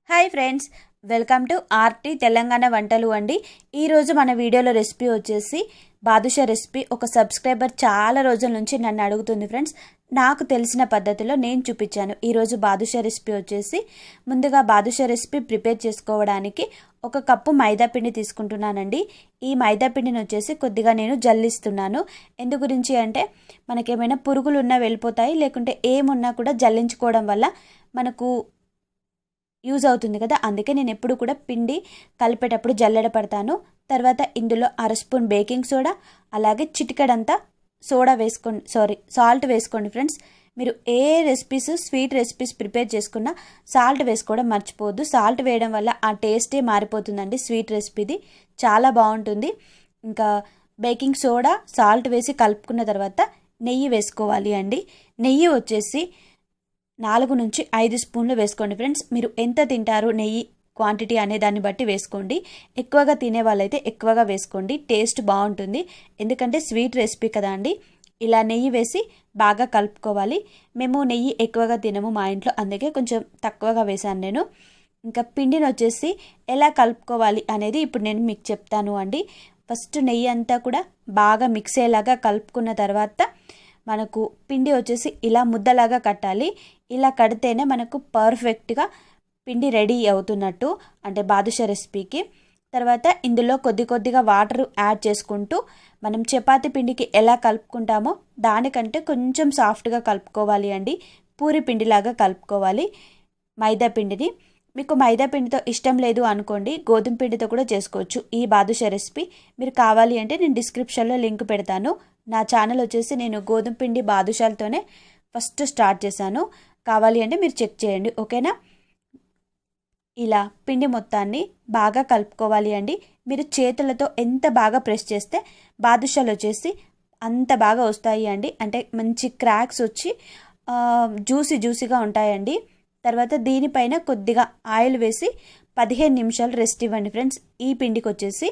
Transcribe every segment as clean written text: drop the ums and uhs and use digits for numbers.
Hi friends, welcome to RT Telangana వంటలు అండి. ఈరోజు మన వీడియోలో రెసిపీ వచ్చేసి బాదుషా రెసిపీ. ఒక సబ్స్క్రైబర్ చాలా రోజుల నుంచి నన్ను అడుగుతుంది ఫ్రెండ్స్. నాకు తెలిసిన పద్ధతిలో నేను చూపించాను. ఈరోజు బాదుషా రెసిపీ వచ్చేసి ముందుగా బాదుషా రెసిపీ ప్రిపేర్ చేసుకోవడానికి 1 కప్పు మైదా పిండి తీసుకుంటున్నానండి. ఈ మైదా పిండిని వచ్చేసి కొద్దిగా నేను జల్లిస్తున్నాను. ఎందు గురించి అంటే మనకేమైనా పురుగులు ఉన్నా వెళ్ళిపోతాయి, లేకుంటే ఏమున్నా కూడా జల్లించుకోవడం వల్ల మనకు యూజ్ అవుతుంది కదా. అందుకే నేను ఎప్పుడు కూడా పిండి కలిపేటప్పుడు జల్లెడ పడతాను. తర్వాత ఇందులో 1/2 స్పూన్ బేకింగ్ సోడా, అలాగే చిటికెడంతా సాల్ట్ వేసుకోండి ఫ్రెండ్స్. మీరు ఏ రెసిపీస్, స్వీట్ రెసిపీస్ ప్రిపేర్ చేసుకున్నా సాల్ట్ వేసుకోవడం మర్చిపోవద్దు. సాల్ట్ వేయడం వల్ల ఆ టేస్టే మారిపోతుందండి. స్వీట్ రెసిపీది చాలా బాగుంటుంది. ఇంకా బేకింగ్ సోడా, సాల్ట్ వేసి కలుపుకున్న తర్వాత నెయ్యి వేసుకోవాలి అండి. నెయ్యి వచ్చేసి 4 నుంచి 5 స్పూన్లు వేసుకోండి ఫ్రెండ్స్. మీరు ఎంత తింటారు నెయ్యి క్వాంటిటీ అనే దాన్ని బట్టి వేసుకోండి. ఎక్కువగా తినే వాళ్ళైతే ఎక్కువగా వేసుకోండి, టేస్ట్ బాగుంటుంది. ఎందుకంటే స్వీట్ రెసిపీ కదా అండి. ఇలా నెయ్యి వేసి బాగా కలుపుకోవాలి. మేము నెయ్యి ఎక్కువగా తినము మా ఇంట్లో, అందుకే కొంచెం తక్కువగా వేసాను నేను. ఇంకా పిండిని వచ్చేసి ఎలా కలుపుకోవాలి అనేది ఇప్పుడు నేను మీకు చెప్తాను అండి. ఫస్ట్ నెయ్యి అంతా కూడా బాగా మిక్స్ అయ్యేలాగా కలుపుకున్న తర్వాత మనకు పిండి వచ్చేసి ఇలా ముద్దలాగా కట్టాలి. ఇలా కడితేనే మనకు పర్ఫెక్ట్గా పిండి రెడీ అవుతున్నట్టు, అంటే బాదుషా రెసిపీకి. తర్వాత ఇందులో కొద్దిగా వాటర్ యాడ్ చేసుకుంటూ మనం చపాతీ పిండికి ఎలా కలుపుకుంటామో దానికంటే కొంచెం సాఫ్ట్గా కలుపుకోవాలి అండి. పూరి పిండిలాగా కలుపుకోవాలి మైదా పిండిని. మీకు మైదా పిండితో ఇష్టం లేదు అనుకోండి, గోధుమ పిండితో కూడా చేసుకోవచ్చు ఈ బాదుషా రెసిపీ. మీరు కావాలి అంటే నేను డిస్క్రిప్షన్లో లింక్ పెడతాను. నా ఛానల్ వచ్చేసి నేను గోధుమ పిండి బాదుషాలతోనే ఫస్ట్ స్టార్ట్ చేశాను. కావాలి అంటే మీరు చెక్ చేయండి, ఓకేనా. ఇలా పిండి మొత్తాన్ని బాగా కలుపుకోవాలి అండి. మీరు చేతులతో ఎంత బాగా ప్రెస్ చేస్తే బాదుషాలు వచ్చేసి అంత బాగా వస్తాయి అండి. అంటే మంచి క్రాక్స్ వచ్చి జ్యూసీగా ఉంటాయండి. తర్వాత దీనిపైన కొద్దిగా ఆయిల్ వేసి 15 నిమిషాలు రెస్ట్ ఇవ్వండి ఫ్రెండ్స్. ఈ పిండికి వచ్చేసి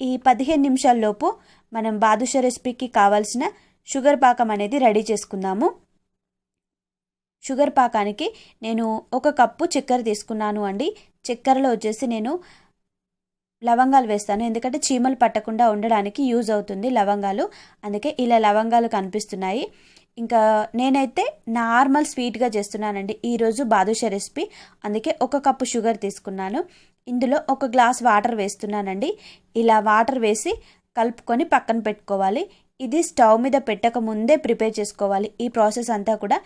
ఈ 15 నిమిషాల లోపు మనం బాదుషా రెసిపీకి కావాల్సిన షుగర్ పాకం అనేది రెడీ చేసుకుందాము. షుగర్ పాకానికి నేను 1 కప్పు చక్కెర తీసుకున్నాను అండి. చక్కెరలో వచ్చేసి నేను లవంగాలు వేస్తాను, ఎందుకంటే చీమలు పట్టకుండా ఉండడానికి యూజ్ అవుతుంది లవంగాలు. అందుకే ఇలా లవంగాలు కనిపిస్తున్నాయి. ఇంకా నేనైతే నార్మల్ స్వీట్గా చేస్తున్నానండి ఈరోజు బాదుషా రెసిపీ. అందుకే 1 కప్పు షుగర్ తీసుకున్నాను. ఇందులో 1 గ్లాస్ వాటర్ వేస్తున్నానండి. ఇలా వాటర్ వేసి కలుపుకొని పక్కన పెట్టుకోవాలి. ఇది స్టవ్ మీద పెట్టక ముందే ప్రిపేర్ చేసుకోవాలి ఈ ప్రాసెస్ అంతా కూడా.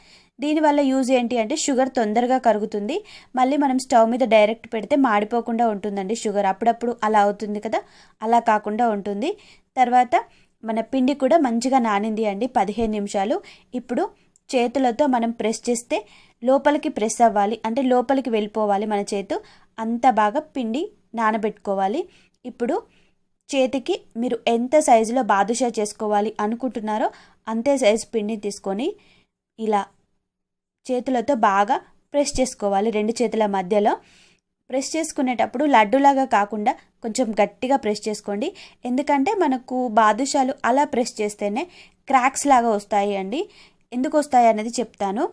దీనివల్ల యూజ్ ఏంటి అంటే షుగర్ తొందరగా కరుగుతుంది. మళ్ళీ మనం స్టవ్ మీద డైరెక్ట్ పెడితే మాడిపోకుండా ఉంటుందండి షుగర్. అప్పుడప్పుడు అలా అవుతుంది కదా, అలా కాకుండా ఉంటుంది. తర్వాత మన పిండి కూడా మంచిగా నానింది అండి 15 నిమిషాలు. ఇప్పుడు చేతులతో మనం ప్రెస్ చేస్తే లోపలికి ప్రెస్ అవ్వాలి, అంటే లోపలికి వెళ్ళిపోవాలి మన చేతు. అంత బాగా పిండి నానబెట్టుకోవాలి. ఇప్పుడు చేతికి మీరు ఎంత సైజులో బాదుషా చేసుకోవాలి అనుకుంటున్నారో అంతే సైజు పిండి తీసుకొని ఇలా చేతులతో బాగా ప్రెస్ చేసుకోవాలి. 2 చేతుల మధ్యలో ప్రెస్ చేసుకునేటప్పుడు లడ్డులాగా కాకుండా కొంచెం గట్టిగా ప్రెస్ చేసుకోండి. ఎందుకంటే మనకు బాదుషాలు అలా ప్రెస్ చేస్తేనే క్రాక్స్ లాగా వస్తాయి అండి. ఎందుకు వస్తాయి అనేది చెప్తాను.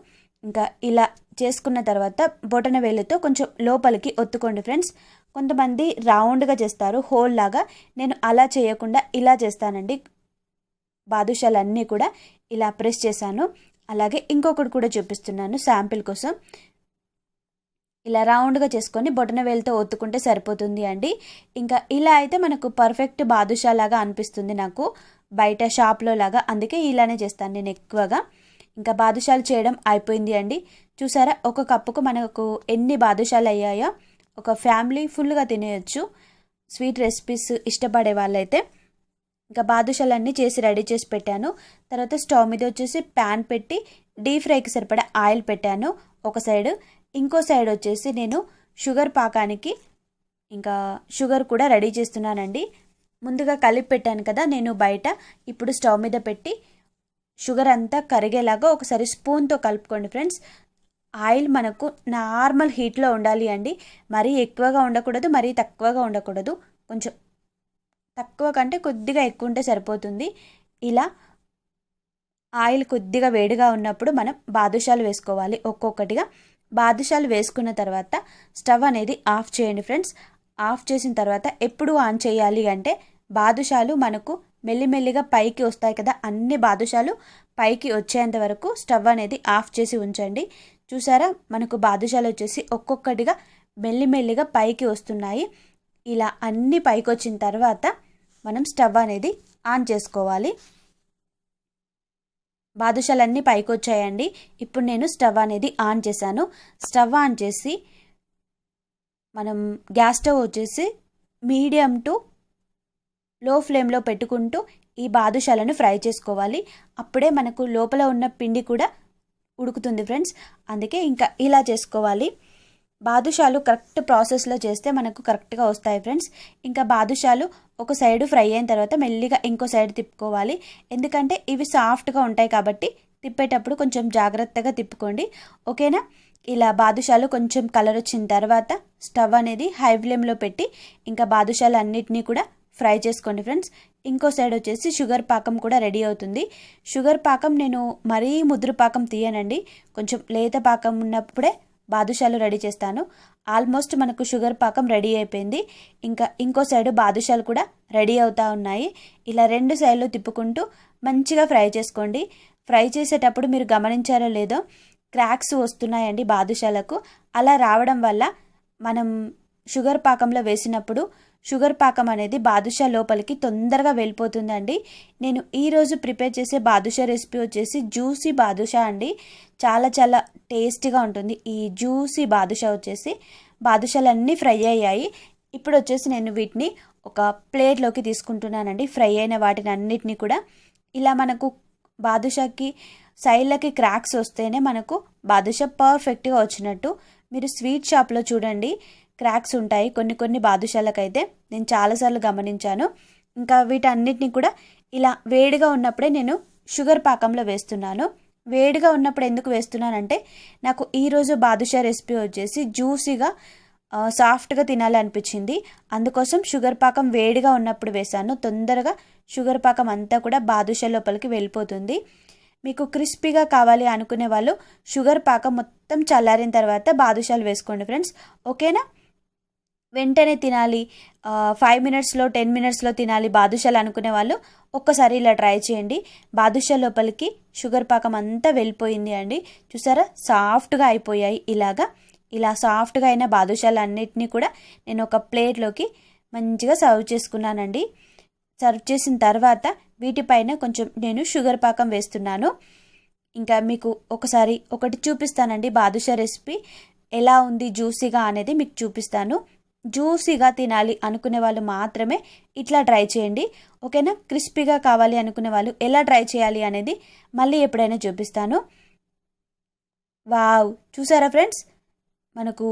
ఇంకా ఇలా చేసుకున్న తర్వాత బొటన వేలుతో కొంచెం లోపలికి ఒత్తుకోండి ఫ్రెండ్స్. కొంతమంది రౌండ్గా చేస్తారు, హోల్ లాగా. నేను అలా చేయకుండా ఇలా చేస్తానండి. బాదుషాలన్నీ కూడా ఇలా ప్రెస్ చేశాను. అలాగే ఇంకొకటి కూడా చూపిస్తున్నాను శాంపిల్ కోసం. ఇలా రౌండ్గా చేసుకొని బొటన వేలుతో ఒత్తుకుంటే సరిపోతుంది అండి. ఇంకా ఇలా అయితే మనకు పర్ఫెక్ట్ బాదుషా లాగా అనిపిస్తుంది నాకు బయట షాప్లో లాగా. అందుకే ఇలానే చేస్తాను నేను ఎక్కువగా. ఇంకా బాదుషాలు చేయడం అయిపోయింది అండి. చూసారా 1 కప్పుకు మనకు ఎన్ని బాదుషాలు అయ్యాయో. ఒక ఫ్యామిలీ ఫుల్గా తినేయచ్చు స్వీట్ రెసిపీస్ ఇష్టపడే వాళ్ళైతే. ఇంకా బాదుషాలన్నీ చేసి రెడీ చేసి పెట్టాను. తర్వాత స్టవ్ మీద వచ్చేసి ప్యాన్ పెట్టి డీప్ ఫ్రైకి సరిపడా ఆయిల్ పెట్టాను ఒక సైడ్. ఇంకో సైడ్ వచ్చేసి నేను షుగర్ పాకానికి ఇంకా షుగర్ కూడా రెడీ చేస్తున్నానండి. ముందుగా కలిపి పెట్టాను కదా నేను బయట. ఇప్పుడు స్టవ్ మీద పెట్టి షుగర్ అంతా కరిగేలాగా ఒకసారి స్పూన్తో కలుపుకోండి ఫ్రెండ్స్. ఆయిల్ మనకు నార్మల్ హీట్లో ఉండాలి అండి. మరీ ఎక్కువగా ఉండకూడదు, మరీ తక్కువగా ఉండకూడదు. కొంచెం తక్కువ కంటే కొద్దిగా ఎక్కువ ఉంటే సరిపోతుంది. ఇలా ఆయిల్ కొద్దిగా వేడిగా ఉన్నప్పుడు మనం బాదుషాలు వేసుకోవాలి ఒక్కొక్కటిగా. బాదుషాలు వేసుకున్న తర్వాత స్టవ్ అనేది ఆఫ్ చేయండి ఫ్రెండ్స్. ఆఫ్ చేసిన తర్వాత ఎప్పుడు ఆన్ చేయాలి అంటే బాదుషాలు మనకు మెల్లిమెల్లిగా పైకి వస్తాయి కదా, అన్ని బాదుషాలు పైకి వచ్చేంత వరకు స్టవ్ అనేది ఆఫ్ చేసి ఉంచండి. చూసారా, మనకు బాదుషాలు వచ్చేసి ఒక్కొక్కటిగా మెల్లిమెల్లిగా పైకి వస్తున్నాయి. ఇలా అన్ని పైకి వచ్చిన తర్వాత మనం స్టవ్ అనేది ఆన్ చేసుకోవాలి. బాదుషాలన్నీ పైకి వచ్చాయండి. ఇప్పుడు నేను స్టవ్ అనేది ఆన్ చేశాను. స్టవ్ ఆన్ చేసి మనం గ్యాస్ స్టవ్ వచ్చేసి మీడియం టు లో ఫ్లేమ్లో పెట్టుకుంటూ ఈ బాదుషాలను ఫ్రై చేసుకోవాలి. అప్పుడే మనకు లోపల ఉన్న పిండి కూడా ఉడుకుతుంది ఫ్రెండ్స్. అందుకే ఇంకా ఇలా చేసుకోవాలి. బాదుషాలు కరెక్ట్ ప్రాసెస్లో చేస్తే మనకు కరెక్ట్గా వస్తాయి ఫ్రెండ్స్. ఇంకా బాదుషాలు ఒక సైడు ఫ్రై అయిన తర్వాత మెల్లిగా ఇంకో సైడ్ తిప్పుకోవాలి. ఎందుకంటే ఇవి సాఫ్ట్గా ఉంటాయి కాబట్టి తిప్పేటప్పుడు కొంచెం జాగ్రత్తగా తిప్పుకోండి, ఓకేనా. ఇలా బాదుషాలు కొంచెం కలర్ వచ్చిన తర్వాత స్టవ్ అనేది హై ఫ్లేమ్లో పెట్టి ఇంకా బాదుషాలు అన్నిటినీ కూడా ఫ్రై చేసుకోండి ఫ్రెండ్స్. ఇంకో సైడ్ వచ్చేసి షుగర్ పాకం కూడా రెడీ అవుతుంది. షుగర్ పాకం నేను మరీ ముదురు పాకం తీయనండి, కొంచెం లేత పాకం ఉన్నప్పుడే బాదుషాలు రెడీ చేస్తాను. ఆల్మోస్ట్ మనకు షుగర్ పాకం రెడీ అయిపోయింది. ఇంకా ఇంకో సైడ్ బాదుషాలు కూడా రెడీ అవుతూ ఉన్నాయి. ఇలా రెండు సైడ్లు తిప్పుకుంటూ మంచిగా ఫ్రై చేసుకోండి. ఫ్రై చేసేటప్పుడు మీరు గమనించారో లేదో క్రాక్స్ వస్తున్నాయండి బాదుషాలకు. అలా రావడం వల్ల మనం షుగర్ పాకంలో వేసినప్పుడు షుగర్ పాకం అనేది బాదుషా లోపలికి తొందరగా వెళ్ళిపోతుందండి. నేను ఈరోజు ప్రిపేర్ చేసే బాదుషా రెసిపీ వచ్చేసి జ్యూసీ బాదుషా అండి. చాలా చాలా టేస్టీగా ఉంటుంది. ఈ జ్యూసీ బాదుషా వచ్చేసి బాదుషాలన్నీ ఫ్రై అయ్యాయి. ఇప్పుడు వచ్చేసి నేను వీటిని ఒక ప్లేట్లోకి తీసుకుంటున్నానండి. ఫ్రై అయిన వాటిని అన్నిటినీ కూడా ఇలా మనకు బాదుషాకి సైడ్లకి క్రాక్స్ వస్తేనే మనకు బాదుషా పర్ఫెక్ట్గా వచ్చినట్టు. మీరు స్వీట్ షాప్లో చూడండి, క్రాక్స్ ఉంటాయి కొన్ని కొన్ని బాదుషాలకైతే, నేను చాలాసార్లు గమనించాను. ఇంకా వీటన్నిటిని కూడా ఇలా వేడిగా ఉన్నప్పుడే నేను షుగర్ పాకంలో వేస్తున్నాను. వేడిగా ఉన్నప్పుడు ఎందుకు వేస్తున్నానంటే నాకు ఈరోజు బాదుషా రెసిపీ వచ్చేసి జ్యూసీగా సాఫ్ట్గా తినాలనిపించింది. అందుకోసం షుగర్ పాకం వేడిగా ఉన్నప్పుడు వేసాను. తొందరగా షుగర్ పాకం అంతా కూడా బాదుషా లోపలికి వెళ్ళిపోతుంది. మీకు క్రిస్పీగా కావాలి అనుకునే వాళ్ళు షుగర్ పాకం మొత్తం చల్లారిన తర్వాత బాదుషాలు వేసుకోండి ఫ్రెండ్స్, ఓకేనా. వెంటనే తినాలి, 5 మినిట్స్లో 10 మినిట్స్లో తినాలి బాదుషాలు అనుకునే వాళ్ళు ఒక్కసారి ఇలా ట్రై చేయండి. బాదుషా లోపలికి షుగర్ పాకం అంతా వెళ్ళిపోయింది అండి. చూసారా, సాఫ్ట్గా అయిపోయాయి. ఇలా సాఫ్ట్గా అయిన బాదుషాలు అన్నిటినీ కూడా నేను ఒక ప్లేట్లోకి మంచిగా సర్వ్ చేసుకున్నానండి. సర్వ్ చేసిన తర్వాత వీటిపైన కొంచెం నేను షుగర్ పాకం వేస్తున్నాను. ఇంకా మీకు ఒకటి చూపిస్తానండి బాదుషా రెసిపీ ఎలా ఉంది జ్యూసీగా అనేది మీకు చూపిస్తాను. జ్యూసీగా తినాలి అనుకునే వాళ్ళు మాత్రమే ఇట్లా ట్రై చేయండి, ఓకేనా. క్రిస్పీగా కావాలి అనుకునే వాళ్ళు ఎలా ట్రై చేయాలి అనేది మళ్ళీ ఎప్పుడైనా చూపిస్తాను. వావ్, చూసారా ఫ్రెండ్స్, మనకు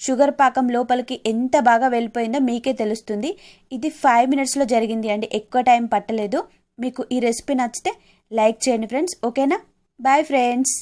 షుగర్ పాకం లోపలికి ఎంత బాగా వెళ్ళిపోయిందో మీకే తెలుస్తుంది. ఇది 5 మినిట్స్లో జరిగింది అండి, ఎక్కువ టైం పట్టలేదు. మీకు ఈ రెసిపీ నచ్చితే లైక్ చేయండి ఫ్రెండ్స్, ఓకేనా. Bye friends.